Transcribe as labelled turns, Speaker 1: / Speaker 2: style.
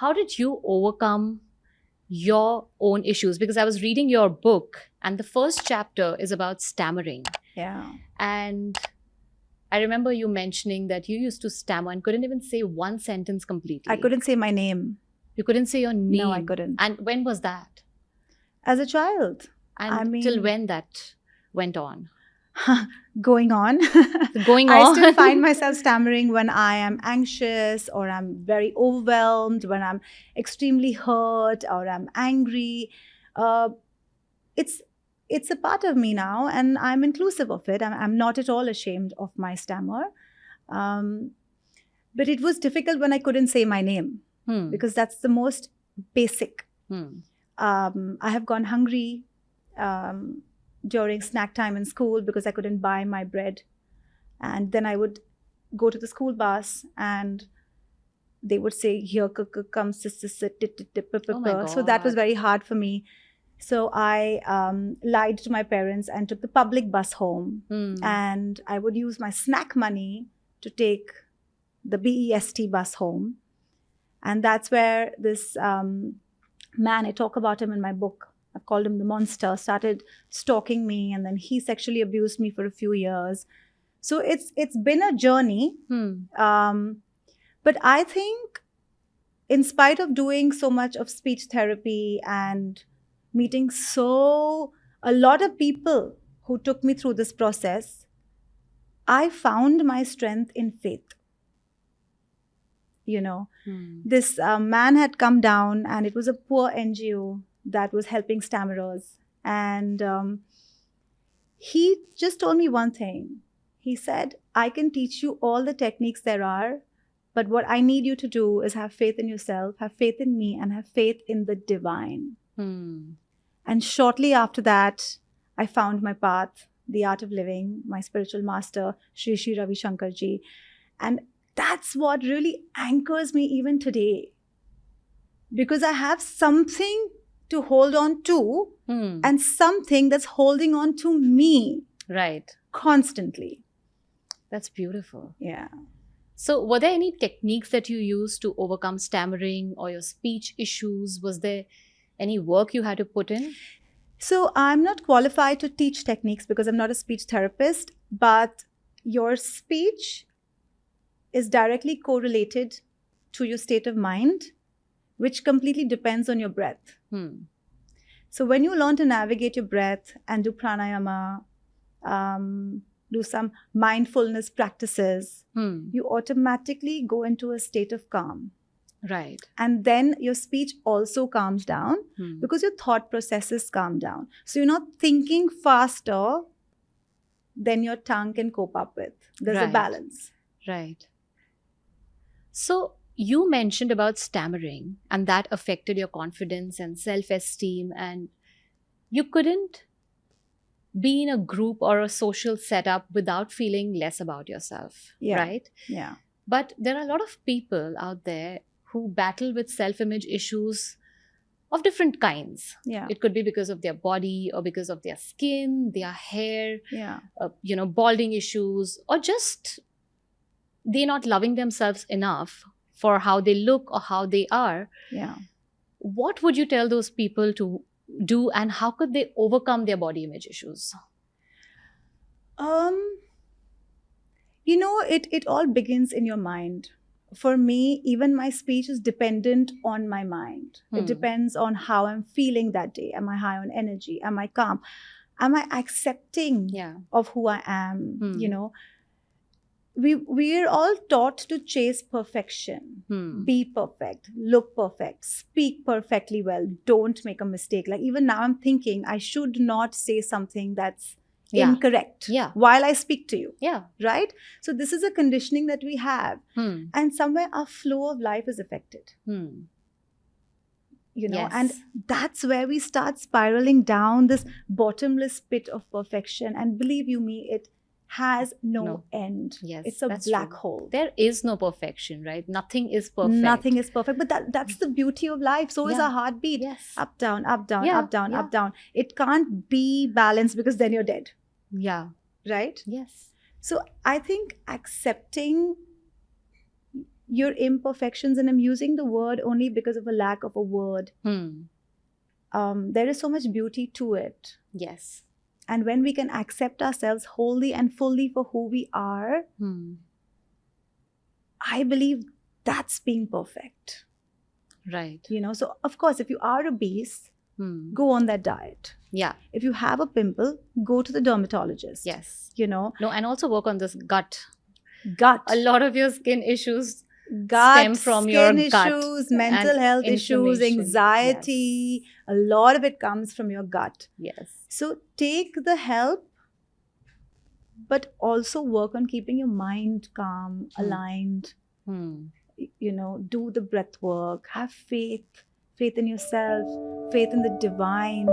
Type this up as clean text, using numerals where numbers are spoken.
Speaker 1: how did you overcome your own issues? Because I was reading your book and the first chapter is about stammering.
Speaker 2: Yeah.
Speaker 1: And I remember you mentioning that you used to stammer and couldn't even say one sentence completely.
Speaker 2: I couldn't say my name.
Speaker 1: You couldn't say your name.
Speaker 2: No, I couldn't.
Speaker 1: And when was that?
Speaker 2: As a child.
Speaker 1: And till when that went on?
Speaker 2: Going on.
Speaker 1: Going
Speaker 2: I
Speaker 1: on.
Speaker 2: still find myself stammering when I am anxious or I'm very overwhelmed, when I'm extremely hurt or I'm angry. It's a part of me now, and I'm inclusive of it. I'm not at all ashamed of my stammer. But it was difficult when I couldn't say my name, because that's the most basic. I have gone hungry during snack time in school because I couldn't buy my bread. And then I would go to the school bus and they would say, here, come, sis.
Speaker 1: Oh my God.
Speaker 2: So that was very hard for me. So I lied to my parents and took the public bus home. And I would use my snack money to take the BEST bus home. And that's where this man, I talk about him in my book, I've called him the monster, started stalking me, and then he sexually abused me for a few years. So it's been a journey. But I think in spite of doing so much of speech therapy and meeting a lot of people who took me through this process, I found my strength in faith. This man had come down, and it was a poor NGO that was helping stammerers. And he just told me one thing. He said, I can teach you all the techniques there are, but what I need you to do is have faith in yourself, have faith in me, and have faith in the divine. And shortly after that, I found my path, the art of living, my spiritual master, Sri Sri Ravi Shankar Ji. And that's what really anchors me even today. Because I have something to hold on to and something that's holding on to me.
Speaker 1: Right.
Speaker 2: Constantly.
Speaker 1: That's beautiful.
Speaker 2: Yeah.
Speaker 1: So were there any techniques that you used to overcome stammering or your speech issues? Was there any work you had to put in?
Speaker 2: So I'm not qualified to teach techniques because I'm not a speech therapist, but your speech is directly correlated to your state of mind, which completely depends on your breath. So when you learn to navigate your breath and do pranayama, do some mindfulness practices, you automatically go into a state of calm.
Speaker 1: Right.
Speaker 2: And then your speech also calms down because your thought processes calm down. So you're not thinking faster than your tongue can cope up with. There's a balance.
Speaker 1: Right. So you mentioned about stammering and that affected your confidence and self-esteem, and you couldn't be in a group or a social setup without feeling less about yourself, right?
Speaker 2: Yeah.
Speaker 1: But there are a lot of people out there who battle with self-image issues of different kinds.
Speaker 2: Yeah.
Speaker 1: It could be because of their body or because of their skin, their hair, balding issues, or just they're not loving themselves enough for how they look or how they are.
Speaker 2: Yeah.
Speaker 1: What would you tell those people to do, and how could they overcome their body image issues?
Speaker 2: It all begins in your mind. For me, even my speech is dependent on my mind. It depends on how I'm feeling that day. Am I high on energy? Am I calm? Am I accepting of who I am? We're all taught to chase perfection. Be perfect, look perfect, speak perfectly well, don't make a mistake. Like even now I'm thinking I should not say something that's incorrect while I speak to you. Right? So this is a conditioning that we have. And somewhere our flow of life is affected. And that's where we start spiraling down this bottomless pit of perfection. And believe you me, it has no end. It's a black hole.
Speaker 1: There is no perfection, right? Nothing is perfect.
Speaker 2: Nothing is perfect. But that's the beauty of life. So is our heartbeat. Up, down, up, down, up, down, up, down. It can't be balanced because then you're dead. Right?
Speaker 1: Yes.
Speaker 2: So I think accepting your imperfections, and I'm using the word only because of a lack of a word. There is so much beauty to it.
Speaker 1: Yes.
Speaker 2: And when we can accept ourselves wholly and fully for who we are, I believe that's being perfect.
Speaker 1: Right.
Speaker 2: You know, so of course, if you are obese, go on that diet.
Speaker 1: Yeah.
Speaker 2: If you have a pimple, go to the dermatologist.
Speaker 1: Yes.
Speaker 2: You know.
Speaker 1: No, and also work on this gut.
Speaker 2: Gut.
Speaker 1: A lot of your skin issues
Speaker 2: gut,
Speaker 1: stem from
Speaker 2: skin
Speaker 1: your gut
Speaker 2: issues, mental health issues,
Speaker 1: inflammation.
Speaker 2: anxiety.
Speaker 1: Yes.
Speaker 2: A lot of it comes from your gut.
Speaker 1: Yes.
Speaker 2: So take the help, but also work on keeping your mind calm, aligned. You know, do the breath work, have faith in yourself, faith in the divine.